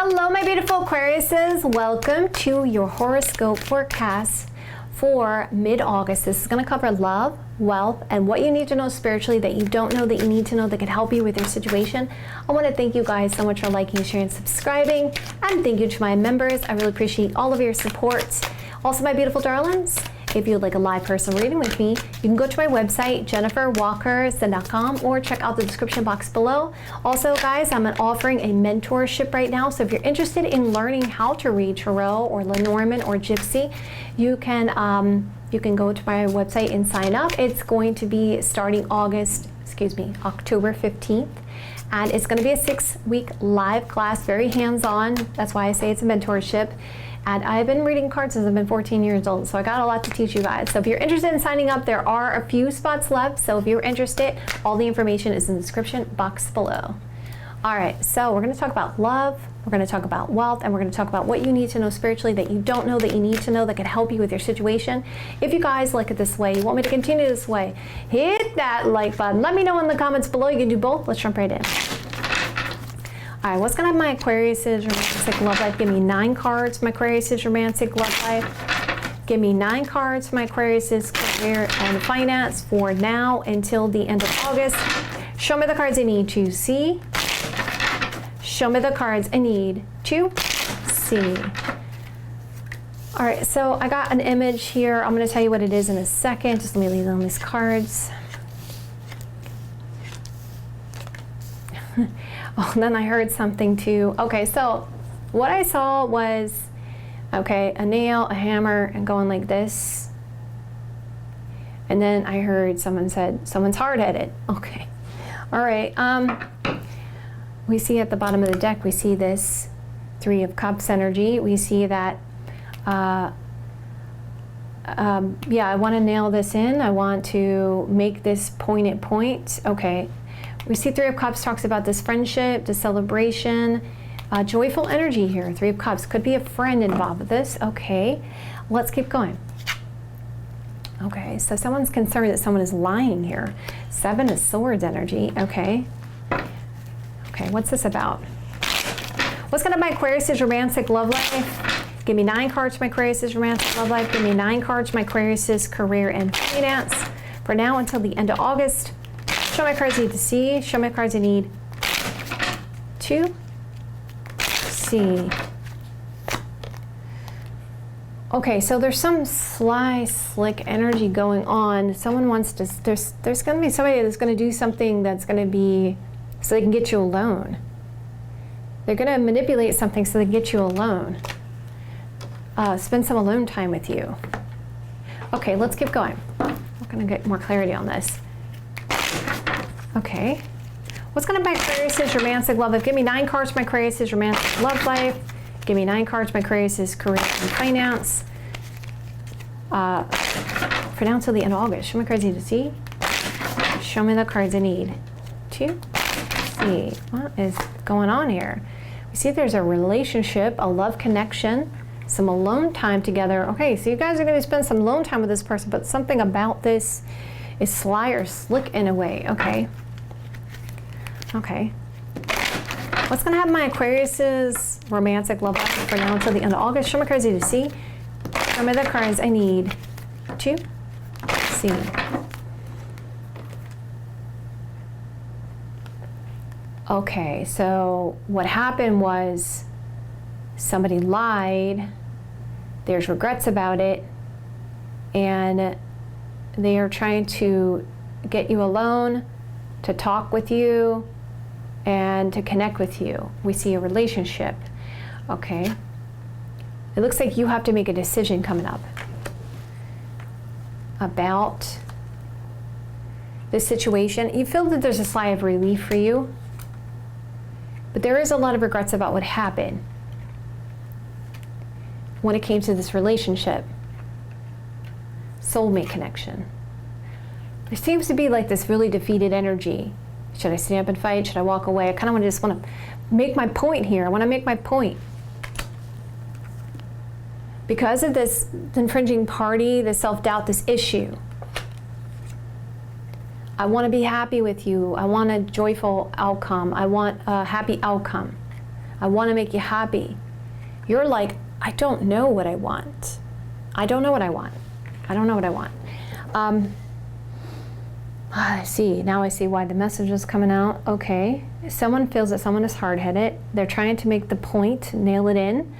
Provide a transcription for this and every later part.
Hello, my beautiful Aquariuses. Welcome to your horoscope forecast for mid-August. This is going to cover love, wealth, and what you need to know spiritually that you don't know that you need to know that can help you with your situation. I want to thank you guys so much for liking, sharing, subscribing, and thank you to my members. I really appreciate all of your support. Also, my beautiful darlings, if you'd like a live personal reading with me, you can go to my website, JenniferWalkerZen.com, or check out the description box below. Also, guys, I'm offering a mentorship right now, so if you're interested in learning how to read Tarot or Lenormand or Gypsy, you can go to my website and sign up. It's going to be starting October 15th. And it's going to be a 6-week live class, very hands-on. That's why I say it's a mentorship. And I've been reading cards since I've been 14 years old, so I got a lot to teach you guys. So if you're interested in signing up, there are a few spots left. So if you're interested, all the information is in the description box below. All right, so we're going to talk about love, we're going to talk about wealth, and we're going to talk about what you need to know spiritually that you don't know that you need to know that can help you with your situation. If you guys like it this way, you want me to continue this way, hit that like button. Let me know in the comments below. You can do both. Let's jump right in. All right, what's going to have my Aquarius's romantic love life? Give me 9 cards for my Aquarius's romantic love life. Give me 9 cards for my Aquarius's career and finance for now until the end of August. Show me the cards I need to see. Show me the cards I need to see. All right, so I got an image here. I'm going to tell you what it is in a second. Just let me leave on these cards. Oh, and then I heard something too. Okay, so what I saw was, okay, a nail, a hammer, and going like this. And then I heard someone said, someone's hard-headed. Okay, all right. We see at the bottom of the deck, we see this 3 of Cups energy. We see that, yeah, I want to nail this in. I want to make this pointed point. Okay. We see 3 of Cups talks about this friendship, this celebration, joyful energy here. 3 of Cups could be a friend involved with this. Okay, let's keep going. Okay, so someone's concerned that someone is lying here. 7 of Swords energy. Okay. Okay, what's this about? What's going to my Aquarius's romantic love life? Give me 9 cards for my Aquarius's romantic love life. Give me 9 cards for my Aquarius's career and finance for now until the end of August. Show my cards I need to see. Show my cards I need to see. Okay, so there's some sly, slick energy going on. Someone wants to, there's going to be somebody that's going to do something that's going to be so they can get you alone. They're going to manipulate something so they can get you alone. Spend some alone time with you. Okay, let's keep going. We're going to get more clarity on this. Okay. What's going to be my Aquarius's romantic love life? Give me 9 cards for my Aquarius's romantic love life. Give me 9 cards for my Aquarius's career and finance. For now until the end of August. Show me cards I need to see. Show me the cards I need to see. What is going on here? We see there's a relationship, a love connection, some alone time together. Okay, so you guys are going to spend some alone time with this person, but something about this is sly or slick in a way. Okay. Okay. What's going to have my Aquarius's romantic love life for now until the end of August? Show me cards I need to see. Show me the cards I need to see. Okay, so what happened was somebody lied. There's regrets about it. And they are trying to get you alone, to talk with you, and to connect with you. We see a relationship. Okay. It looks like you have to make a decision coming up about this situation. You feel that there's a sigh of relief for you, but there is a lot of regrets about what happened when it came to this relationship. Soulmate connection. There seems to be like this really defeated energy. Should I stand up and fight? Should I walk away? I kind of just want to make my point here. I want to make my point. Because of this infringing party, this self-doubt, this issue, I want to be happy with you. I want a joyful outcome. I want a happy outcome. I want to make you happy. You're like, I don't know what I want. I don't know what I want. I don't know what I want. I see. Now I see why the message is coming out. Okay. Someone feels that someone is hard-headed. They're trying to make the point, nail it in.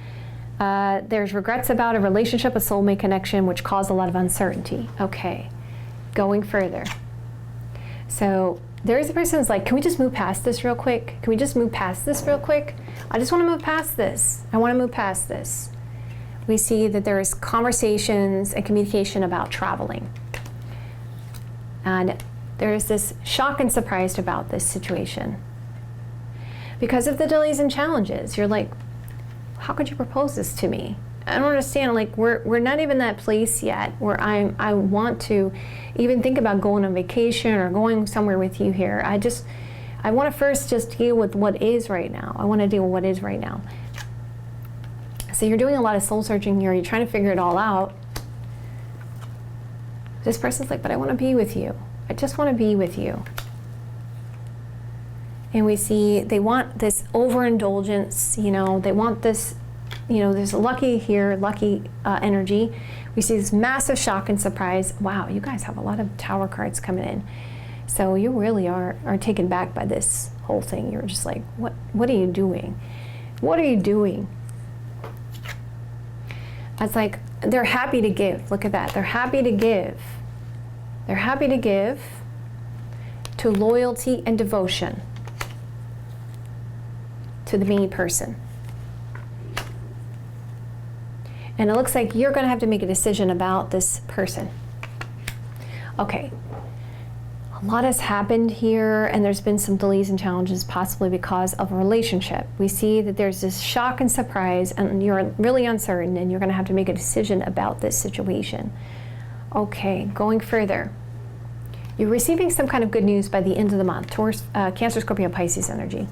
There's regrets about a relationship, a soulmate connection, which caused a lot of uncertainty. Okay. Going further. So there's a person who's like, can we just move past this real quick? Can we just move past this real quick? I just want to move past this. I want to move past this. We see that there is conversations and communication about traveling. And there's this shock and surprise about this situation. Because of the delays and challenges, you're like, how could you propose this to me? I don't understand, like we're not even that place yet where I want to even think about going on vacation or going somewhere with you here. I want to first just deal with what is right now. I want to deal with what is right now. So you're doing a lot of soul searching here. You're trying to figure it all out. This person's like, but I want to be with you. I just want to be with you. And we see they want this overindulgence, they want this, there's lucky here, lucky energy. We see this massive shock and surprise. Wow, you guys have a lot of Tower cards coming in. So you really are taken back by this whole thing. You're just like, what are you doing? What are you doing? It's like, they're happy to give. Look at that. They're happy to give. They're happy to give to loyalty and devotion to the main person. And it looks like you're going to have to make a decision about this person. Okay. A lot has happened here, and there's been some delays and challenges, possibly because of a relationship. We see that there's this shock and surprise, and you're really uncertain, and you're going to have to make a decision about this situation. Okay, going further. You're receiving some kind of good news by the end of the month, towards Cancer, Scorpio, Pisces energy.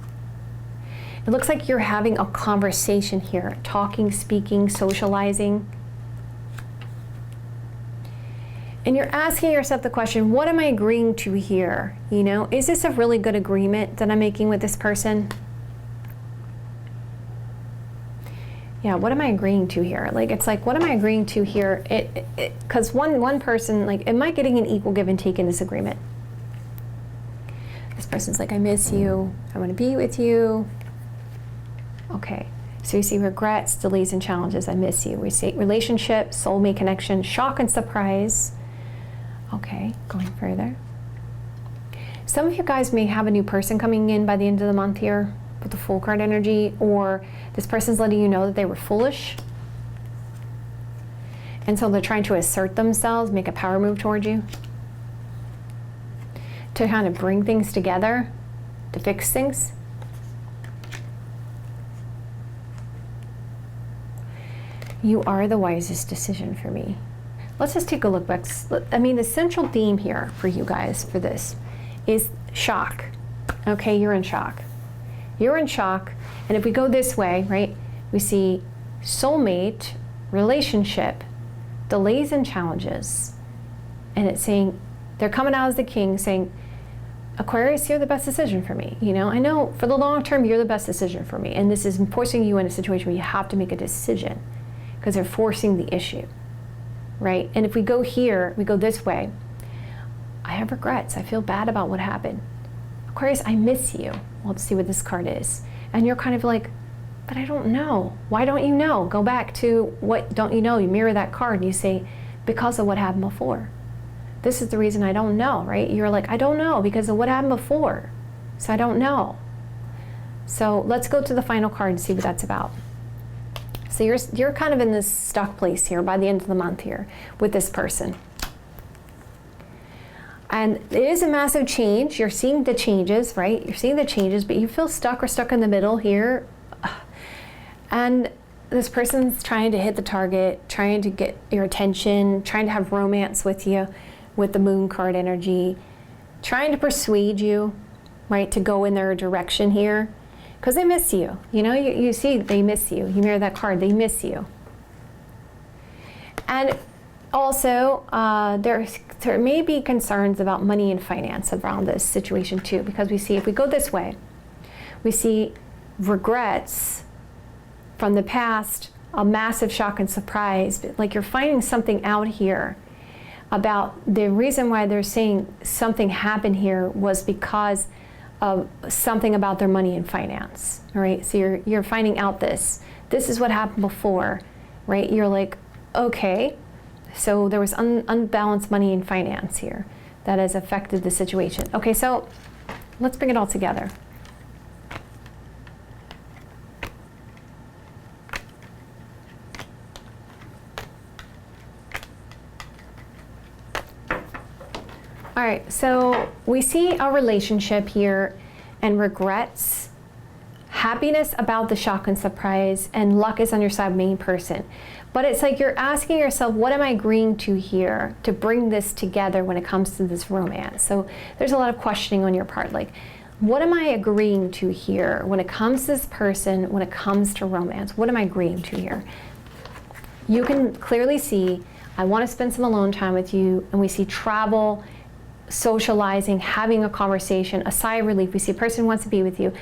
It looks like you're having a conversation here, talking, speaking, socializing. And you're asking yourself the question, what am I agreeing to here? Is this a really good agreement that I'm making with this person? Yeah, what am I agreeing to here? It's like, what am I agreeing to here? Because one person, am I getting an equal give and take in this agreement? This person's like, I miss you. I want to be with you. Okay, so you see regrets, delays, and challenges. I miss you. We see relationship, soulmate connection, shock and surprise. Okay, going further. Some of you guys may have a new person coming in by the end of the month here with the Fool card energy, or this person's letting you know that they were foolish. And so they're trying to assert themselves, make a power move towards you, to kind of bring things together, to fix things. You are the wisest decision for me. Let's just take a look back. The central theme here for you guys for this is shock. Okay, you're in shock. You're in shock. And if we go this way, right, we see soulmate, relationship, delays and challenges. And it's saying, they're coming out as the king saying, Aquarius, you're the best decision for me. I know for the long term, you're the best decision for me. And this is forcing you in a situation where you have to make a decision, because they're forcing the issue, right? And if we go here, we go this way, I have regrets. I feel bad about what happened. Aquarius, I miss you. Well, let's see what this card is. And you're kind of like, but I don't know. Why don't you know? Go back to what don't you know? You mirror that card and you say, because of what happened before. This is the reason I don't know, right? You're like, I don't know because of what happened before. So I don't know. So let's go to the final card and see what that's about. So you're kind of in this stuck place here by the end of the month here with this person. And it is a massive change. You're seeing the changes, right? You're seeing the changes, but you feel stuck or stuck in the middle here. And this person's trying to hit the target, trying to get your attention, trying to have romance with you with the Moon card energy, trying to persuade you, right, to go in their direction here. Because they miss you. You see they miss you. You mirror that card, they miss you. And also, there may be concerns about money and finance around this situation too, because we see, if we go this way, we see regrets, from the past, a massive shock and surprise. Like you're finding something out here about the reason why they're saying something happened here was because of something about their money and finance, all right? So you're finding out this is what happened before, right? You're like, okay, so there was unbalanced money and finance here that has affected the situation. Okay, so let's bring it all together. All right, so we see a relationship here and regrets, happiness about the shock and surprise, and luck is on your side, main person. But it's like you're asking yourself, what am I agreeing to here to bring this together when it comes to this romance? So there's a lot of questioning on your part, like, what am I agreeing to here when it comes to this person, when it comes to romance? What am I agreeing to here? You can clearly see, I want to spend some alone time with you, and we see travel, socializing, having a conversation, a sigh of relief. We see a person who wants to be with you,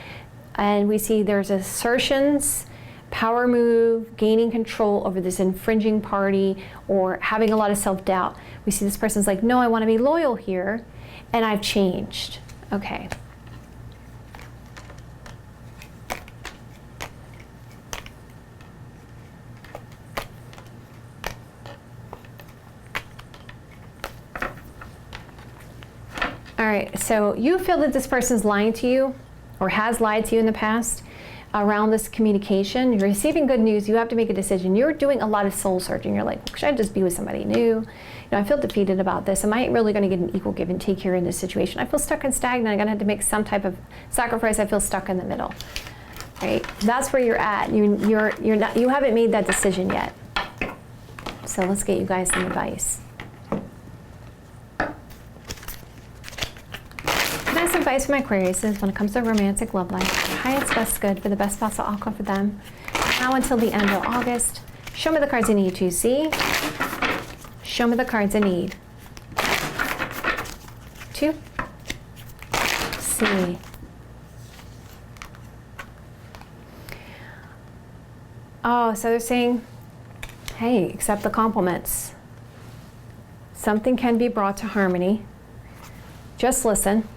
and we see there's assertions, power move, gaining control over this infringing party, or having a lot of self-doubt. We see this person's like, no, I want to be loyal here, and I've changed. Okay. All right, so you feel that this person's lying to you or has lied to you in the past around this communication. You're receiving good news. You have to make a decision. You're doing a lot of soul searching. You're like, should I just be with somebody new? You know, I feel defeated about this. Am I really going to get an equal give and take here in this situation? I feel stuck and stagnant. I'm going to have to make some type of sacrifice. I feel stuck in the middle. Right? That's where you're at. You haven't made that decision yet. So let's get you guys some advice. Nice advice from Aquarius when it comes to romantic love life. Highest best good for the best possible outcome for them. Now until the end of August. Show me the cards I need to see. Show me the cards I need to see. Oh, so they're saying, hey, accept the compliments. Something can be brought to harmony. Just listen.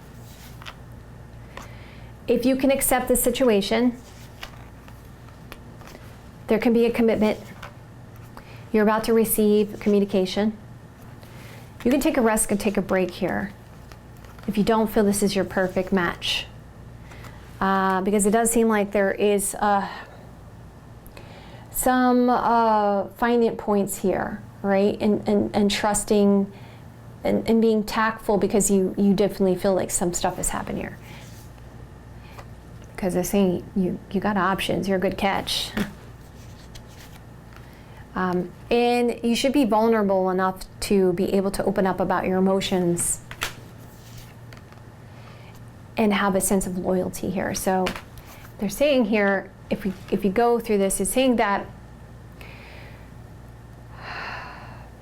If you can accept the situation, there can be a commitment. You're about to receive communication. You can take a rest and take a break here if you don't feel this is your perfect match. Because it does seem like there is some finite points here, right? And trusting and being tactful, because you definitely feel like some stuff has happened here. Because they're saying you got options, you're a good catch. And you should be vulnerable enough to be able to open up about your emotions and have a sense of loyalty here. So they're saying here, if you go through this, it's saying that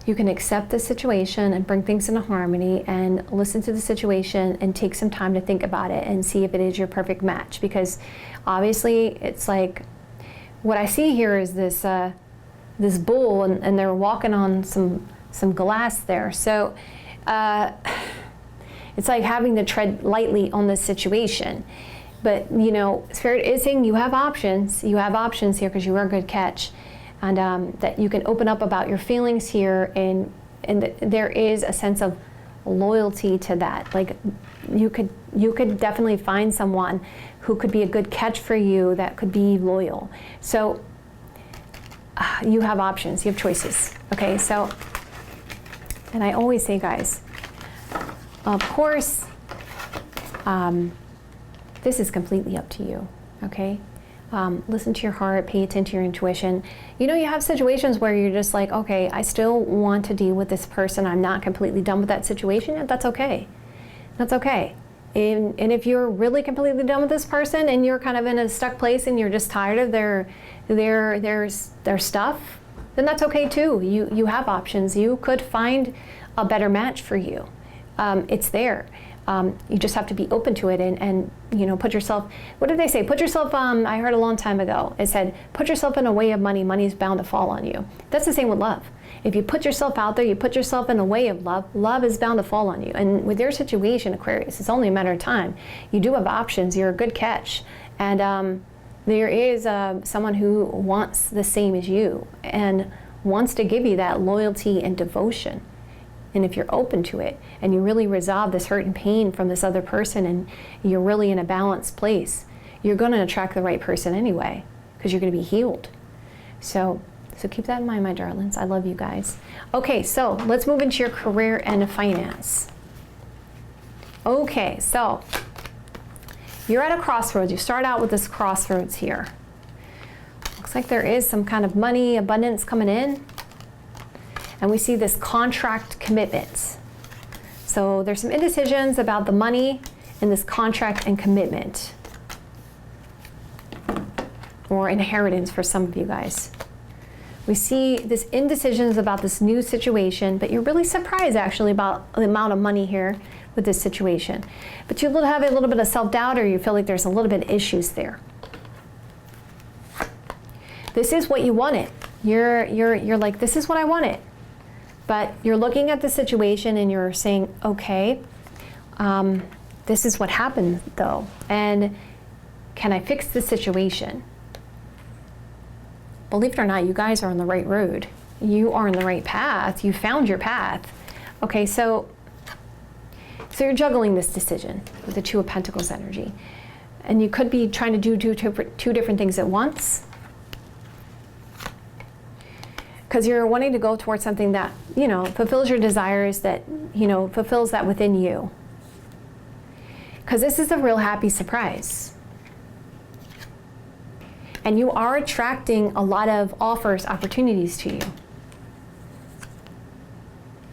you can accept the situation and bring things into harmony and listen to the situation and take some time to think about it and see if it is your perfect match. Because obviously it's like, what I see here is this this bull, and they're walking on some glass there. So it's like having to tread lightly on this situation. But you know, Spirit is saying you have options. You have options here because you are a good catch. And that you can open up about your feelings here, and there is a sense of loyalty to that. Like you could definitely find someone who could be a good catch for you that could be loyal. So you have options, you have choices. Okay, so, and I always say, guys, of course, this is completely up to you. Okay. Listen to your heart, pay attention to your intuition. You know, you have situations where you're just like, okay, I still want to deal with this person. I'm not completely done with that situation. And that's okay. That's okay. And if you're really completely done with this person and you're kind of in a stuck place and you're just tired of their stuff, then that's okay too. You have options. You could find a better match for you. It's there. You just have to be open to it and put yourself, what did they say? Put yourself, I heard a long time ago, it said, put yourself in a way of money, money's bound to fall on you. That's the same with love. If you put yourself out there, you put yourself in a way of love, love is bound to fall on you. And with your situation, Aquarius, it's only a matter of time. You do have options, you're a good catch. And there is someone who wants the same as you and wants to give you that loyalty and devotion. And if you're open to it and you really resolve this hurt and pain from this other person and you're really in a balanced place, you're going to attract the right person anyway because you're going to be healed. So keep that in mind, my darlings. I love you guys. Okay, so let's move into your career and finance. Okay, so you're at a crossroads. You start out with this crossroads here. Looks like there is some kind of money abundance coming in. And we see this contract commitments. So there's some indecisions about the money in this contract and commitment. Or inheritance for some of you guys. We see this indecisions about this new situation, but you're really surprised actually about the amount of money here with this situation. But you have a little bit of self-doubt or you feel like there's a little bit of issues there. This is what you wanted. You're like, this is what I wanted. But you're looking at the situation and you're saying, okay, this is what happened though. And can I fix the situation? Believe it or not, you guys are on the right road. You are on the right path. You found your path. Okay, so you're juggling this decision with the Two of Pentacles energy. And you could be trying to do two different things at once. Because you're wanting to go towards something that, fulfills your desires, that, fulfills that within you. Because this is a real happy surprise. And you are attracting a lot of offers, opportunities to you.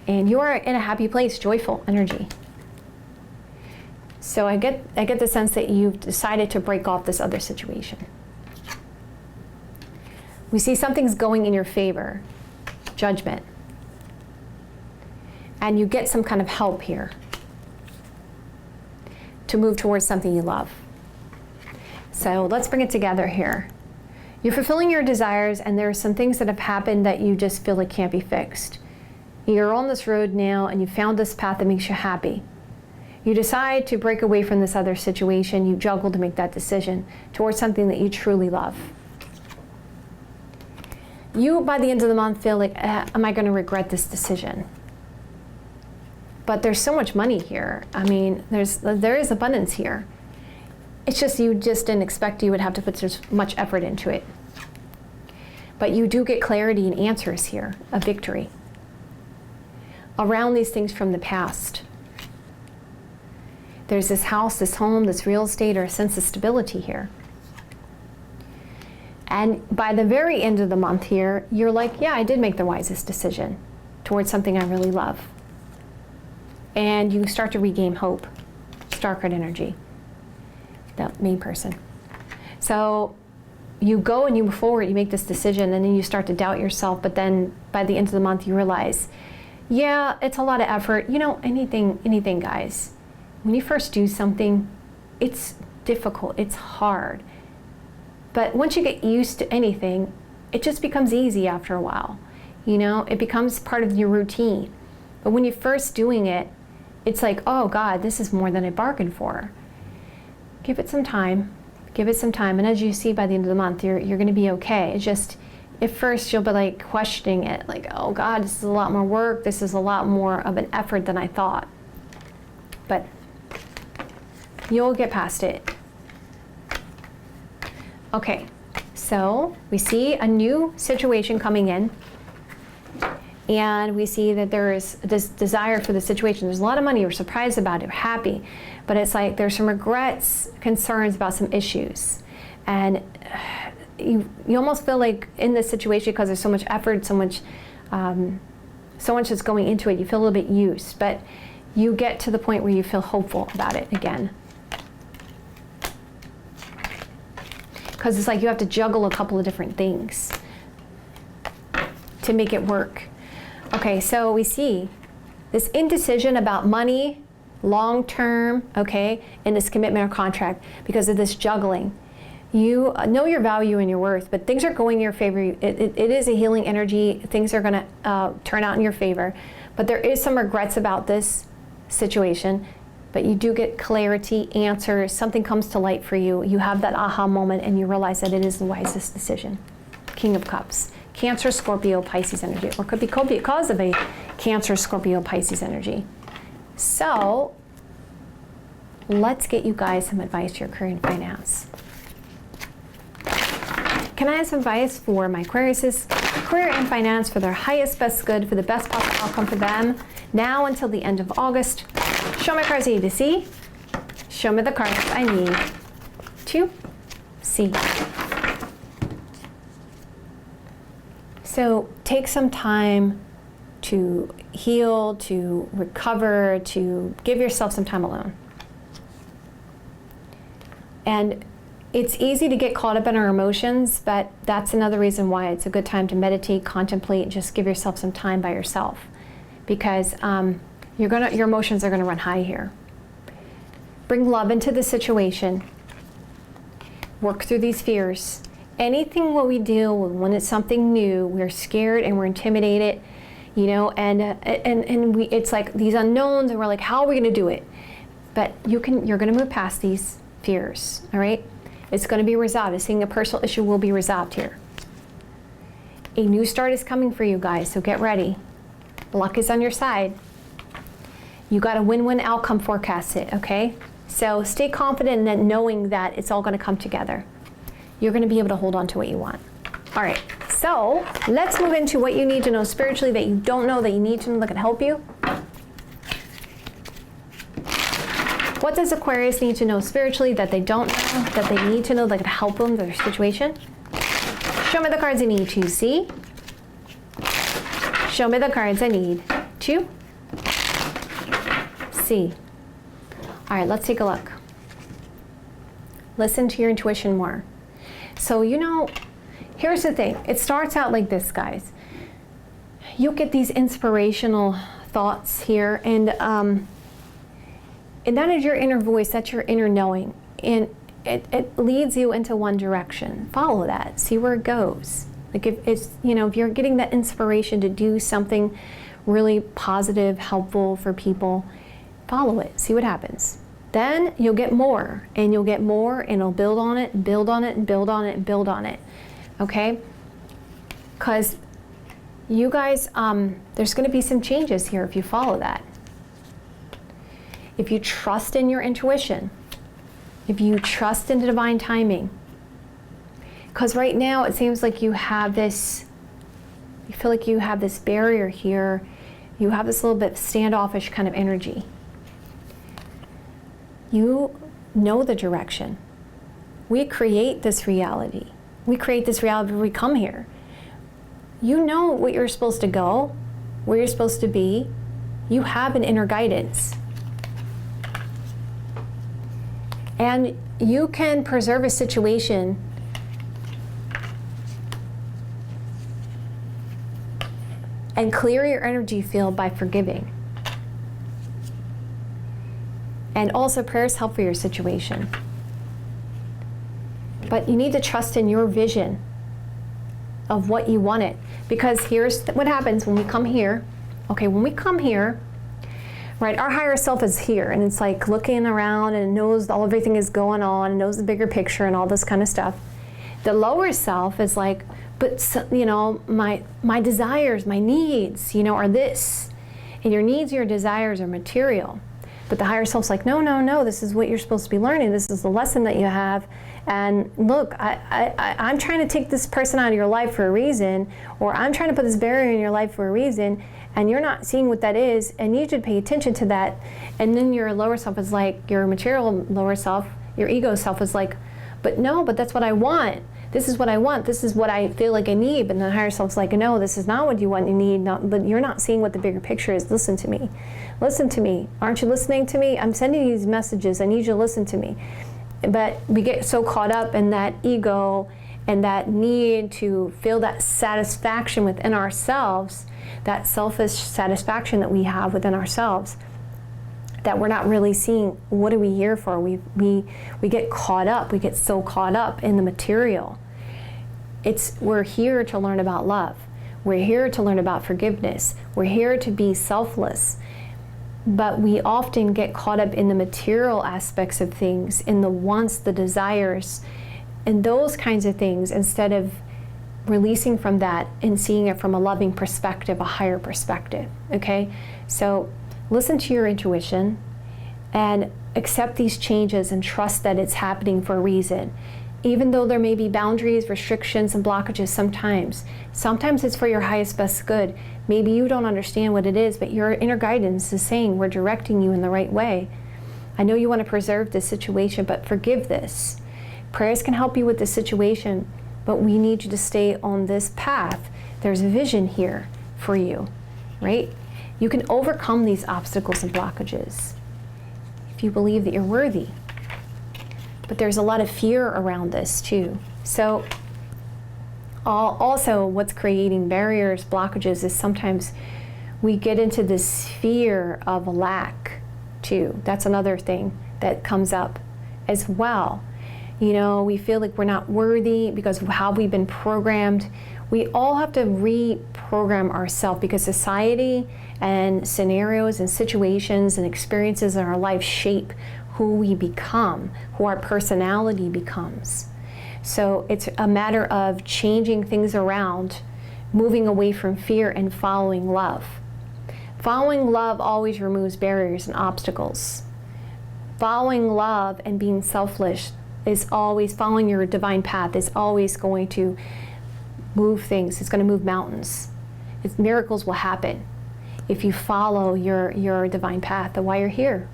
And you are in a happy place, joyful energy. So I get the sense that you've decided to break off this other situation. We see something's going in your favor, judgment. And you get some kind of help here to move towards something you love. So let's bring it together here. You're fulfilling your desires and there are some things that have happened that you just feel like can't be fixed. You're on this road now and you found this path that makes you happy. You decide to break away from this other situation. You juggle to make that decision towards something that you truly love. You, by the end of the month, feel like, am I going to regret this decision? But there's so much money here. I mean, there is abundance here. It's just you just didn't expect you would have to put so much effort into it. But you do get clarity and answers here, a victory around these things from the past. There's this house, this home, this real estate, or a sense of stability here. And by the very end of the month here, you're like, yeah, I did make the wisest decision towards something I really love. And you start to regain hope, star card energy, that main person. So you go and you move forward, you make this decision, and then you start to doubt yourself, but then by the end of the month you realize, yeah, it's a lot of effort. Anything, guys. When you first do something, it's difficult, it's hard. But once you get used to anything, it just becomes easy after a while. It becomes part of your routine. But when you're first doing it, it's like, oh God, this is more than I bargained for. Give it some time. And as you see by the end of the month, you're going to be okay. It's just, at first you'll be like questioning it, like, oh God, this is a lot more work. This is a lot more of an effort than I thought. But you'll get past it. Okay, so we see a new situation coming in, and we see that there is this desire for the situation. There's a lot of money, you're surprised about it, you're happy, but it's like there's some regrets, concerns about some issues. And you almost feel like in this situation, because there's so much effort, so much that's going into it, you feel a little bit used, but you get to the point where you feel hopeful about it again. Because it's like you have to juggle a couple of different things to make it work. Okay, so we see this indecision about money long-term, okay, in this commitment or contract because of this juggling. You know your value and your worth, but things are going in your favor. It is a healing energy. Things are going to turn out in your favor. But there is some regrets about this situation, but you do get clarity, answers, something comes to light for you. You have that aha moment and you realize that it is the wisest decision. King of Cups. Cancer, Scorpio, Pisces energy, or could be because of a Cancer, Scorpio, Pisces energy. So let's get you guys some advice to your career and finance. Can I have some advice for my Aquarius' career and finance for their highest, best good, for the best possible outcome for them now until the end of August? Show me cards I need to see. Show me the cards I need to see. So take some time to heal, to recover, to give yourself some time alone. And it's easy to get caught up in our emotions, but that's another reason why it's a good time to meditate, contemplate, just give yourself some time by yourself, because your emotions are gonna run high here. Bring love into the situation. Work through these fears. Anything what we deal with when it's something new, we're scared and we're intimidated, you know, and it's like these unknowns, and we're like, how are we gonna do it? But you're gonna move past these fears, all right? It's going to be resolved. It's saying a personal issue will be resolved here. A new start is coming for you guys, so get ready. Luck is on your side. You got a win-win outcome forecast it, okay? So stay confident in knowing that it's all going to come together. You're going to be able to hold on to what you want. All right, so let's move into what you need to know spiritually that you don't know that you need to know that can help you. What does Aquarius need to know spiritually that they don't know, that they need to know that can help them, their situation? Show me the cards I need to see. Show me the cards I need to see. All right, let's take a look. Listen to your intuition more. So, you know, here's the thing. It starts out like this, guys. You'll get these inspirational thoughts here, and that is your inner voice, that's your inner knowing. And it leads you into one direction. Follow that, see where it goes. Like if you're getting that inspiration to do something really positive, helpful for people, follow it, see what happens. Then you'll get more, and you'll get more, and it'll build on it, and build on it, and build on it, and build on it, okay? Because you guys, there's gonna be some changes here if you follow that. If you trust in your intuition, if you trust in the divine timing, because right now it seems like you have this, you feel like you have this barrier here, you have this little bit standoffish kind of energy. You know the direction. We create this reality. We create this reality when we come here. You know what you're supposed to go, where you're supposed to be. You have an inner guidance. And you can preserve a situation and clear your energy field by forgiving. And also prayers help for your situation. But you need to trust in your vision of what you want it. Because here's what happens when we come here. Okay, when we come here, right, our higher self is here, and it's like looking around and knows everything is going on, and knows the bigger picture and all this kind of stuff. The lower self is like, but you know, my desires, my needs, you know, are this, and your needs, your desires are material. But the higher self's like, no, this is what you're supposed to be learning. This is the lesson that you have. And look, I'm trying to take this person out of your life for a reason, or I'm trying to put this barrier in your life for a reason, and you're not seeing what that is, and you should pay attention to that. And then your lower self is like, your material lower self, your ego self is like, but that's what I want. This is what I want. This is what I feel like I need. But the higher self's like, no, this is not what you want, you need. But you're not seeing what the bigger picture is. Listen to me. Listen to me. Aren't you listening to me? I'm sending you these messages. I need you to listen to me. But we get so caught up in that ego and that need to feel that satisfaction within ourselves, that selfish satisfaction that we have within ourselves. that we're not really seeing what are we here for. We get caught up. We get so caught up in the material. We're here to learn about love. We're here to learn about forgiveness. We're here to be selfless. But we often get caught up in the material aspects of things, in the wants, the desires, and those kinds of things, instead of releasing from that and seeing it from a loving perspective, a higher perspective, okay? So listen to your intuition and accept these changes and trust that it's happening for a reason. Even though there may be boundaries, restrictions, and blockages sometimes it's for your highest, best good. Maybe you don't understand what it is, but your inner guidance is saying we're directing you in the right way. I know you want to preserve this situation, but forgive this. Prayers can help you with this situation, but we need you to stay on this path. There's a vision here for you, right? You can overcome these obstacles and blockages if you believe that you're worthy. But there's a lot of fear around this too. So also what's creating barriers, blockages, is sometimes we get into this fear of lack too. That's another thing that comes up as well. You know, we feel like we're not worthy because of how we've been programmed. We all have to reprogram ourselves because society and scenarios and situations and experiences in our life shape who we become, who our personality becomes. So it's a matter of changing things around, moving away from fear and following love. Following love always removes barriers and obstacles. Following love and being selfless is always, following your divine path is always going to move things. It's going to move mountains. Miracles will happen if you follow your divine path, and why you're here.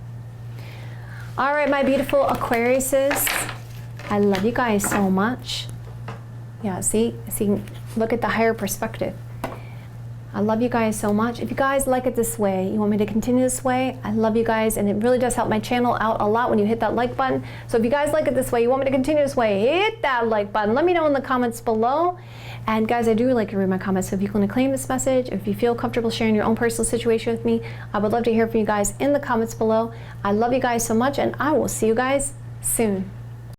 All right, my beautiful Aquariuses, I love you guys so much. Yeah, see, look at the higher perspective. I love you guys so much. If you guys like it this way, you want me to continue this way, I love you guys, and it really does help my channel out a lot when you hit that like button. So if you guys like it this way, you want me to continue this way, hit that like button. Let me know in the comments below. And guys, I do like to read my comments, so if you want to claim this message, if you feel comfortable sharing your own personal situation with me, I would love to hear from you guys in the comments below. I love you guys so much, and I will see you guys soon.